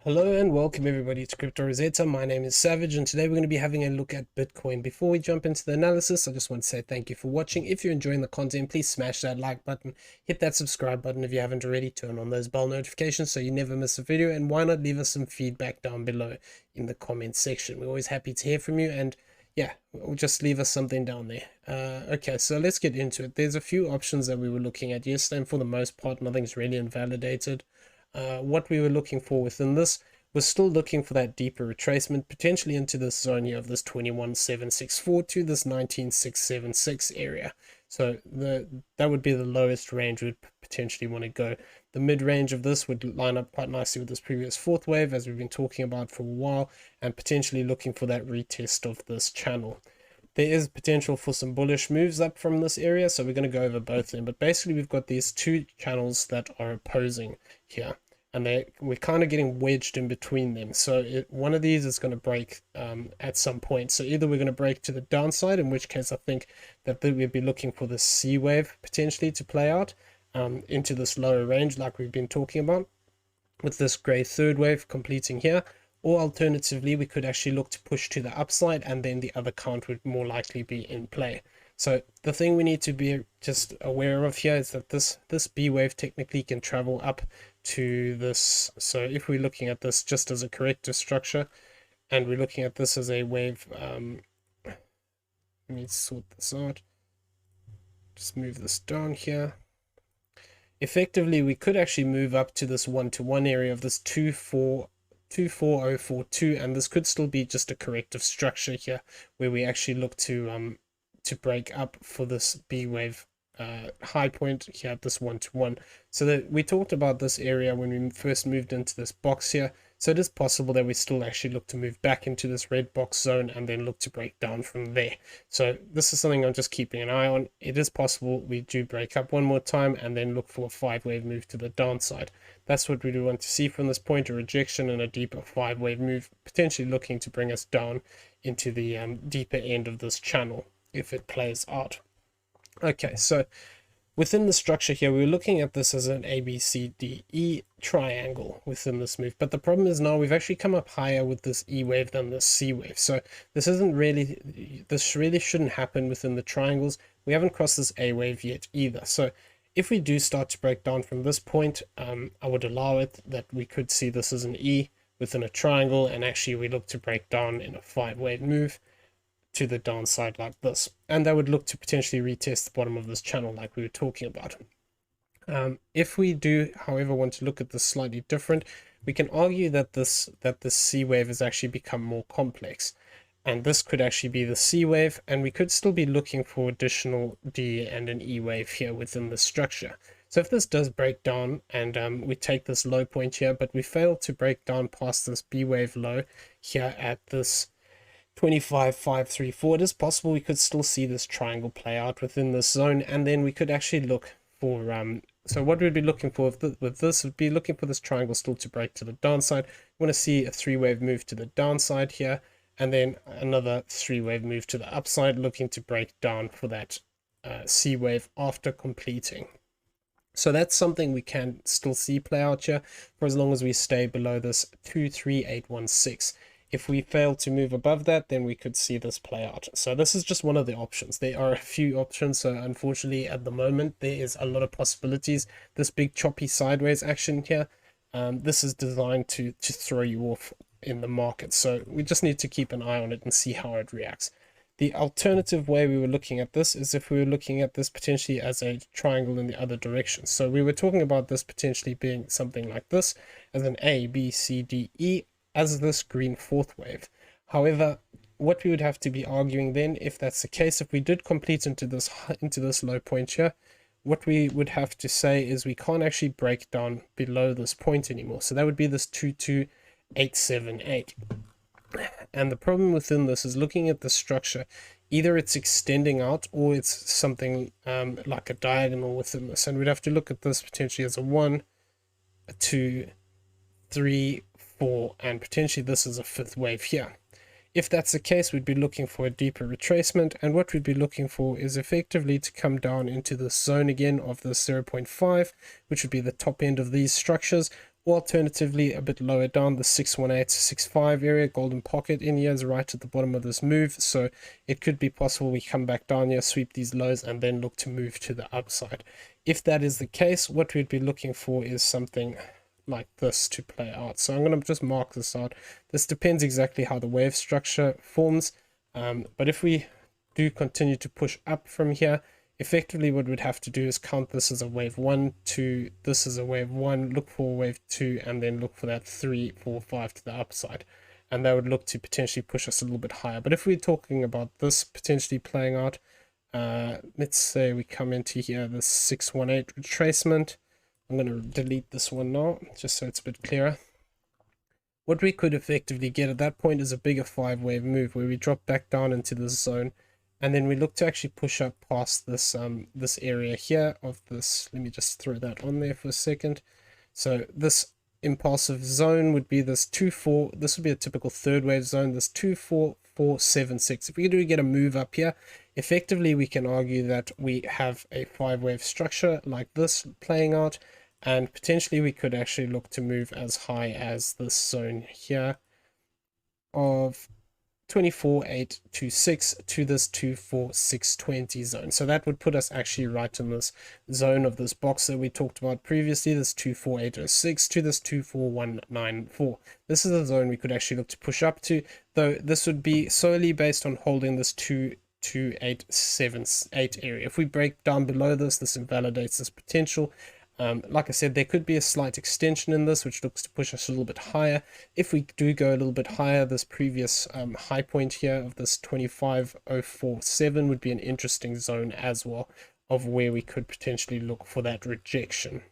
Hello and welcome everybody to Crypto Rosetta. My name is Savage and today we're going to be having a look at Bitcoin. Before we jump into the analysis, I just want to say thank you for watching. If you're enjoying the content, please smash that like button, hit that subscribe button if you haven't already, turn on those bell notifications so you never miss a video, and why not leave us some feedback down below in the comments section. We're always happy to hear from you, and yeah, just leave us something down there. Okay, so let's get into it. There's a few options that we were looking at yesterday, and for the most part, nothing's really invalidated. What we were looking for within this, we're still looking for that deeper retracement, potentially into this zone here of this 21764 to this 19676 area. So that would be the lowest range we'd potentially want to go. The mid-range of this would line up quite nicely with this previous fourth wave, as we've been talking about for a while, and potentially looking for that retest of this channel. There is potential for some bullish moves up from this area, so we're going to go over both of them. But basically, we've got these two channels that are opposing here, and we're kind of getting wedged in between them. So one of these is going to break at some point. So either we're going to break to the downside, in which case I think that we'd be looking for the C wave potentially to play out into this lower range like we've been talking about, with this gray third wave completing here. Or alternatively, we could actually look to push to the upside, and then the other count would more likely be in play. So the thing we need to be just aware of here is that this B wave technically can travel up to this. So if we're looking at this just as a corrective structure, and we're looking at this as a wave, let me sort this out. Just move this down here. Effectively, we could actually move up to this 1-to-1 area of this 24042, and this could still be just a corrective structure here, where we actually look to break up for this B wave high point here at this 1-to-1. So that we talked about this area when we first moved into this box here. So it is possible that we still actually look to move back into this red box zone and then look to break down from there. So this is something I'm just keeping an eye on. It is possible we do break up one more time and then look for a 5-wave move to the downside. That's what we do want to see from this point, a rejection and a deeper 5-wave move, potentially looking to bring us down into the deeper end of this channel if it plays out. Okay, so within the structure here, we were looking at this as an ABCDE triangle within this move. But the problem is now we've actually come up higher with this E wave than this C wave. So this really shouldn't happen within the triangles. We haven't crossed this A wave yet either. So if we do start to break down from this point, I would allow it that we could see this as an E within a triangle, and actually we look to break down in a 5-wave move to the downside like this, and that would look to potentially retest the bottom of this channel like we were talking about. If we do, however, want to look at this slightly different, we can argue that this C wave has actually become more complex, and this could actually be the C wave, and we could still be looking for additional D and an E wave here within the structure. So if this does break down and we take this low point here, but we fail to break down past this B wave low here at this 25,534, it is possible we could still see this triangle play out within this zone, and then we could actually look for so what we'd be looking for with this would be looking for this triangle still to break to the downside. We want to see a 3-wave move to the downside here, and then another 3-wave move to the upside, looking to break down for that C wave after completing. So that's something we can still see play out here for as long as we stay below this 23816. If we fail to move above that, then we could see this play out. So this is just one of the options. There are a few options. So unfortunately, at the moment, there is a lot of possibilities. This big choppy sideways action here, this is designed to throw you off in the market. So we just need to keep an eye on it and see how it reacts. The alternative way we were looking at this is if we were looking at this potentially as a triangle in the other direction. So we were talking about this potentially being something like this, as an A, B, C, D, E, as this green 4th wave. However, what we would have to be arguing then, if that's the case, if we did complete into this low point here, what we would have to say is we can't actually break down below this point anymore. So that would be this 22878. And the problem within this is looking at the structure, either it's extending out or it's something like a diagonal within this, and we'd have to look at this potentially as a 1, a 2, 3, 4, and potentially this is a 5th wave here. If that's the case, we'd be looking for a deeper retracement, and what we'd be looking for is effectively to come down into the zone again of the 0.5, which would be the top end of these structures, or alternatively a bit lower down, the 618-65 area, golden pocket in here is right at the bottom of this move, so it could be possible we come back down here, sweep these lows, and then look to move to the upside. If that is the case, what we'd be looking for is something like this to play out. So I'm going to just mark this out. This depends exactly how the wave structure forms, but if we do continue to push up from here, effectively what we'd have to do is count this as a wave 1, 2, this is a wave 1, look for wave 2, and then look for that 3, 4, 5 to the upside. And that would look to potentially push us a little bit higher. But if we're talking about this potentially playing out, let's say we come into here, the 618 retracement. I'm going to delete this one now, just so it's a bit clearer. What we could effectively get at that point is a bigger 5-wave move where we drop back down into this zone, and then we look to actually push up past this this area here of this. Let me just throw that on there for a second. So this impulsive zone would be this 2-4. This would be a typical 3rd wave zone. This 2-4-4-7-6. If we do get a move up here, effectively we can argue that we have a 5-wave structure like this playing out, and potentially we could actually look to move as high as this zone here of 24,826 to this 24,620 zone. So that would put us actually right in this zone of this box that we talked about previously, this 24,806 to this 24,194. This is the zone we could actually look to push up to, though this would be solely based on holding this 22878 area. If we break down below this, this invalidates this potential. Like I said, there could be a slight extension in this, which looks to push us a little bit higher. If we do go a little bit higher, this previous high point here of this 25,047 would be an interesting zone as well, of where we could potentially look for that rejection.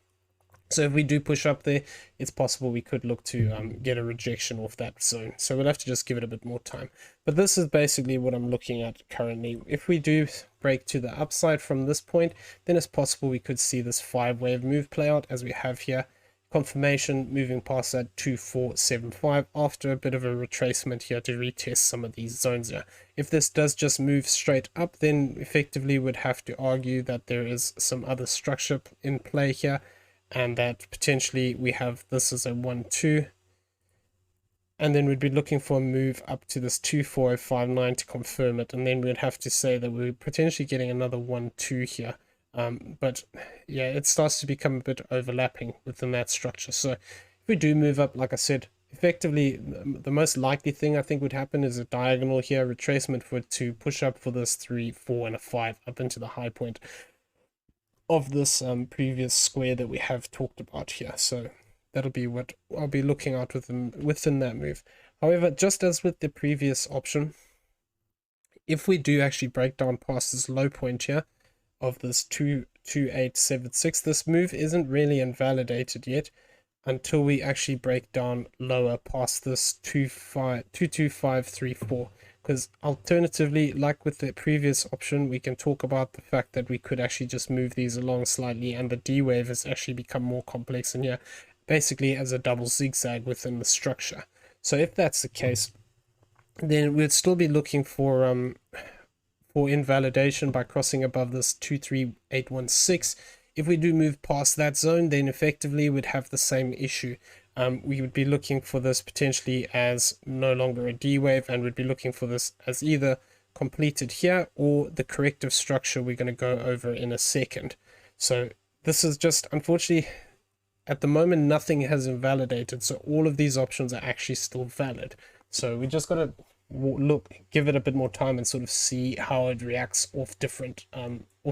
So if we do push up there, it's possible we could look to get a rejection off that zone. So we'll have to just give it a bit more time. But this is basically what I'm looking at currently. If we do break to the upside from this point, then it's possible we could see this 5-wave move play out as we have here. Confirmation moving past that 2475 after a bit of a retracement here to retest some of these zones here. If this does just move straight up, then effectively would have to argue that there is some other structure in play here, and that potentially we have this as a 1-2, and then we'd be looking for a move up to this 24059 to confirm it, and then we'd have to say that we're potentially getting another 1-2 here. But yeah, it starts to become a bit overlapping within that structure. So if we do move up, like I said, effectively the most likely thing I think would happen is a diagonal here, retracement for it to push up for this 3, 4, and a 5 up into the high point of this previous square that we have talked about here. So that'll be what I'll be looking at within that move. However, just as with the previous option, if we do actually break down past this low point here of this 22876, this move isn't really invalidated yet until we actually break down lower past this 22534. Because alternatively, like with the previous option, we can talk about the fact that we could actually just move these along slightly, and the D wave has actually become more complex in here, basically as a double zigzag within the structure. So if that's the case, then we'd still be looking for invalidation by crossing above this 23816. If we do move past that zone, then effectively we'd have the same issue. We would be looking for this potentially as no longer a D wave, and we'd be looking for this as either completed here or the corrective structure we're going to go over in a second. So this is just, unfortunately, at the moment, nothing has invalidated. So all of these options are actually still valid. So we just got to give it a bit more time and sort of see how it reacts off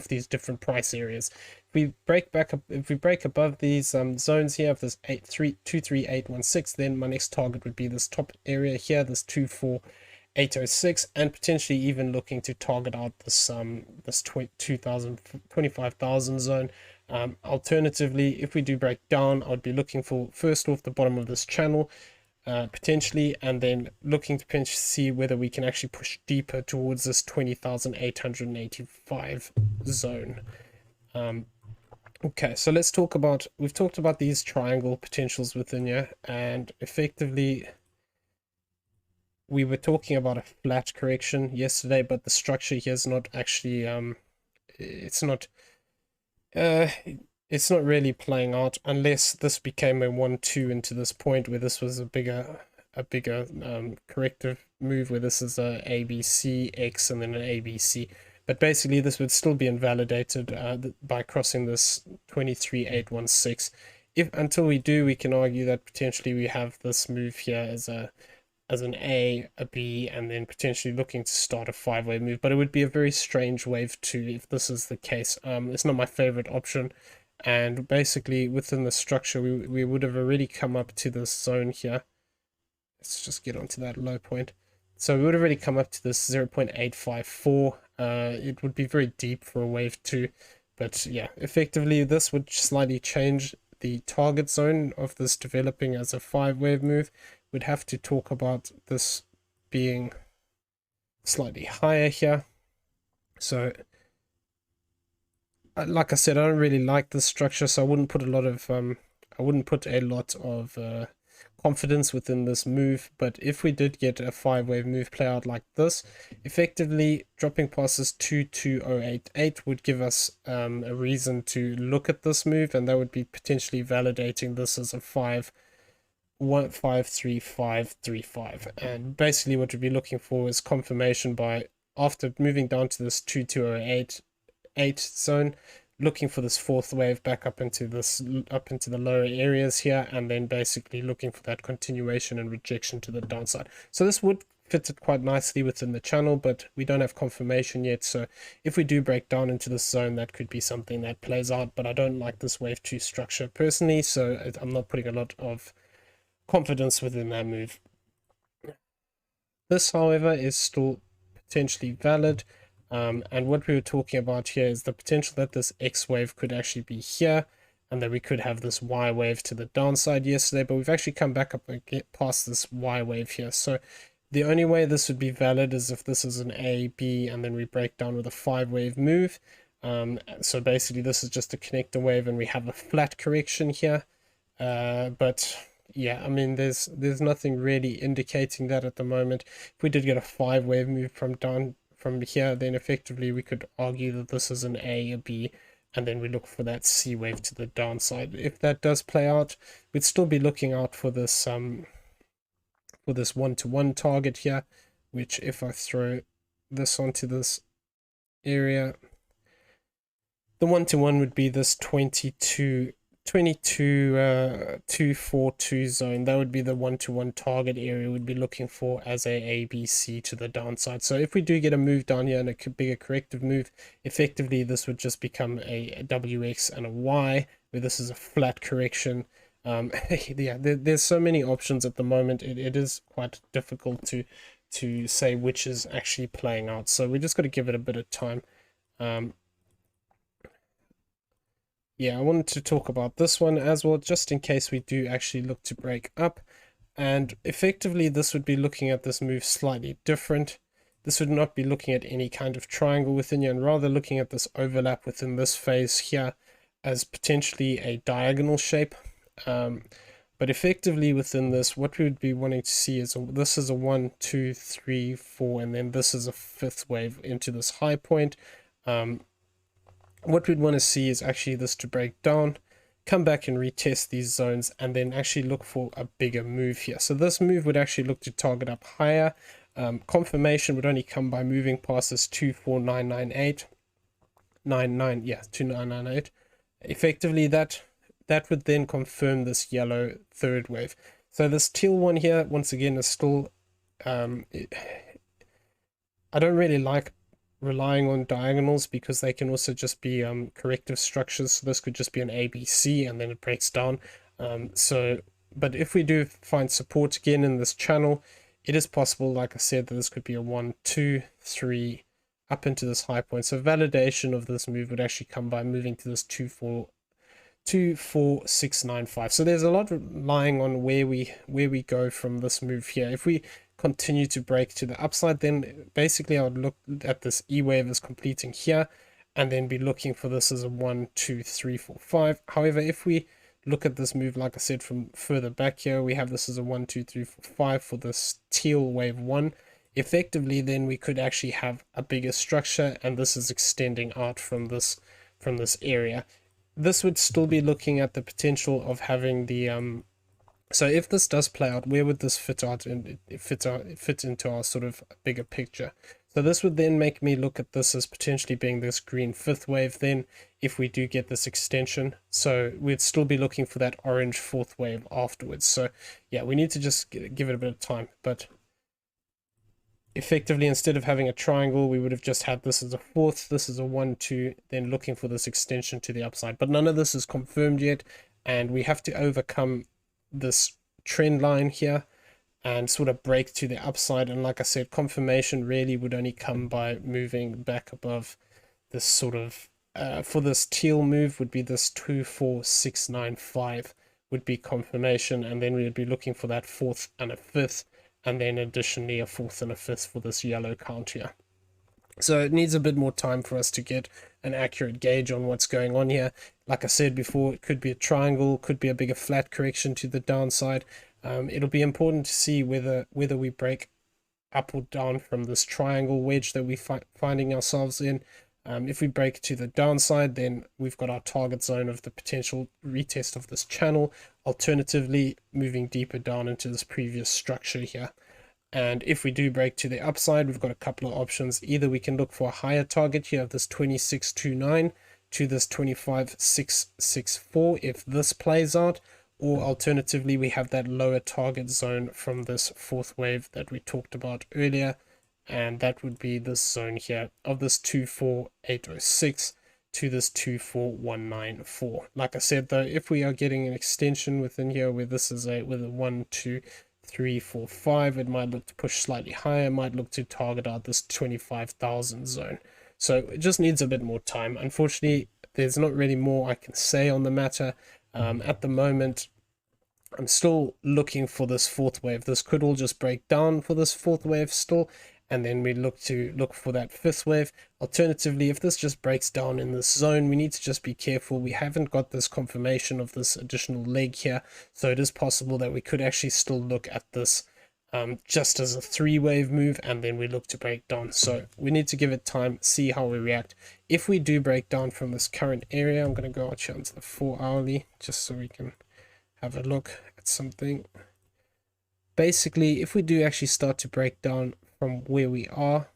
these different price areas. If we break above these zones here of this 23816, then my next target would be this top area here, this 24806, and potentially even looking to target out this 25,000 zone. Alternatively, if we do break down, I'd be looking for first off the bottom of this channel, potentially, and then looking to potentially see whether we can actually push deeper towards this 20,885 zone. Okay, so let's talk about, we've talked about these triangle potentials within here, and effectively we were talking about a flat correction yesterday, but the structure here is not actually it's not it's not really playing out unless this became a 1-2 into this point where this was a bigger corrective move, where this is a ABC X and then an ABC. But basically this would still be invalidated by crossing this 23,816. If until we do, we can argue that potentially we have this move here as an A, a B, and then potentially looking to start a 5-wave move. But it would be a very strange wave 2 if this is the case. It's not my favorite option. And basically within the structure, we would have already come up to this zone here. Let's just get onto that low point. So we would have already come up to this 0.854. It would be very deep for a wave 2. But yeah, effectively this would slightly change the target zone of this developing as a 5-wave move. We'd have to talk about this being slightly higher here. So like I said, I don't really like this structure, so I wouldn't put a lot of confidence within this move. But if we did get a 5-wave move play out like this, effectively dropping past this 22088 would give us a reason to look at this move, and that would be potentially validating this as a 53535. And basically what we'd be looking for is confirmation by, after moving down to this 22088 zone, looking for this 4th wave back up into the lower areas here, and then basically looking for that continuation and rejection to the downside. So this would fit it quite nicely within the channel, but we don't have confirmation yet. So if we do break down into this zone, that could be something that plays out. But I don't like this wave 2 structure personally, so I'm not putting a lot of confidence within that move. This, however, is still potentially valid. And what we were talking about here is the potential that this X wave could actually be here, and that we could have this Y wave to the downside yesterday, but we've actually come back up and get past this Y wave here. So the only way this would be valid is if this is an A, B, and then we break down with a 5-wave move. So basically this is just a connector wave, and we have a flat correction here. But yeah, I mean, there's nothing really indicating that at the moment. If we did get a 5-wave move from here, then effectively we could argue that this is an A, a B, and then we look for that C wave to the downside. If that does play out, we'd still be looking out for this 1-to-1 target here, which if I throw this onto this area, the 1-to-1 would be this 242 zone. That would be the 1-to-1 target area we'd be looking for as a ABC to the downside. So if we do get a move down here and a bigger corrective move, effectively this would just become a WX and a Y, where this is a flat correction. Yeah, there's so many options at the moment. It is quite difficult to say which is actually playing out. So we just got to give it a bit of time. Yeah, I wanted to talk about this one as well, just in case we do actually look to break up. And effectively, this would be looking at this move slightly different. This would not be looking at any kind of triangle within you, and rather looking at this overlap within this phase here as potentially a diagonal shape. But effectively within this, what we would be wanting to see is this is a 1, 2, 3, 4, and then this is a 5th wave into this high point. What we'd want to see is actually this to break down, come back and retest these zones, and then actually look for a bigger move here. So this move would actually look to target up higher. Confirmation would only come by moving past this 24998. 2998. Effectively that would then confirm this yellow 3rd wave. So this teal one here, once again, is still I don't really like relying on diagonals, because they can also just be corrective structures. So this could just be an ABC and then it breaks down. But if we do find support again in this channel, it is possible, like I said, that this could be a 1, 2, 3 up into this high point. So validation of this move would actually come by moving to this 24695. So there's a lot relying on where we go from this move here. If we continue to break to the upside, then basically I would look at this E wave as completing here, and then be looking for this as a 1, 2, 3, 4, 5. However, if we look at this move, like I said, from further back here, we have this as a 1, 2, 3, 4, 5 for this teal wave 1. Effectively, then we could actually have a bigger structure, and this is extending out from this area. this would still be looking at the potential of having the so if this does play out, where would this fit out and fit into our sort of bigger picture? So this would then make me look at this as potentially being this green fifth wave then, if we do get this extension. So we'd still be looking for that orange fourth wave afterwards. So yeah, we need to just give it a bit of time. But effectively, instead of having a triangle, we would have just had this as a fourth, this is a 1 2, then looking for this extension to the upside. But none of this is confirmed yet, and we have to overcome this trend line here and sort of break to the upside. And like I said, confirmation really would only come by moving back above this sort of for this teal move would be this 24695 would be confirmation, and then we would be looking for that fourth and a fifth, and then additionally a fourth and a fifth for this yellow count here. So it needs a bit more time for us to get an accurate gauge on what's going on here. Like I said before, it could be a triangle, could be a bigger flat correction to the downside. It'll be important to see whether we break up or down from this triangle wedge that we're finding ourselves in. If we break to the downside, then we've got our target zone of the potential retest of this channel. Alternatively, moving deeper down into this previous structure here. And if we do break to the upside, we've got a couple of options. Either we can look for a higher target here of this 2629 to this 25664 if this plays out, or alternatively we have that lower target zone from this fourth wave that we talked about earlier, and that would be this zone here of this 24806 to this 24194. Like I said though, if we are getting an extension within here where this is with a 1 2 3 4 5, it might look to push slightly higher, might look to target out this 25,000 zone. So it just needs a bit more time. Unfortunately, there's not really more I can say on the matter. At the moment, I'm still looking for this fourth wave. This could all just break down for this fourth wave still, and then we look for that fifth wave. Alternatively, if this just breaks down in this zone, we need to just be careful. We haven't got this confirmation of this additional leg here, so it is possible that we could actually still look at this just as a three-wave move, and then we look to break down. So we need to give it time, see how we react. If we do break down from this current area, I'm going to go out here onto the 4-hourly just so we can have a look at something. Basically, if we do actually start to break down from where we are,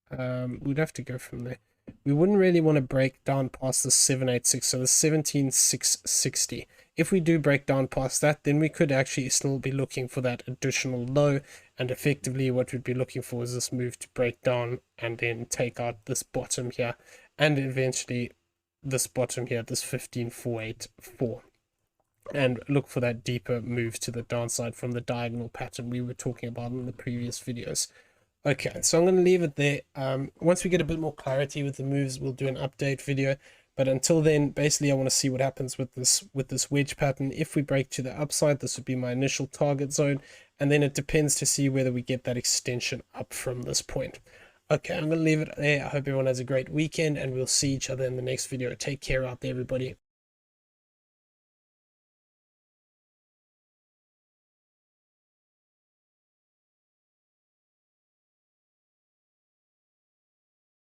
we'd have to go from there. We wouldn't really want to break down past the 786, so the 17660. If we do break down past that, then we could actually still be looking for that additional low, and effectively what we'd be looking for is this move to break down and then take out this bottom here, and eventually this bottom here, this 15484. And look for that deeper move to the downside from the diagonal pattern we were talking about in the previous videos. Okay, so I'm going to leave it there. Once we get a bit more clarity with the moves, we'll do an update video. But until then, basically, I want to see what happens with this wedge pattern. If we break to the upside, this would be my initial target zone. And then it depends to see whether we get that extension up from this point. Okay, I'm going to leave it there. I hope everyone has a great weekend, and we'll see each other in the next video. Take care out there, everybody.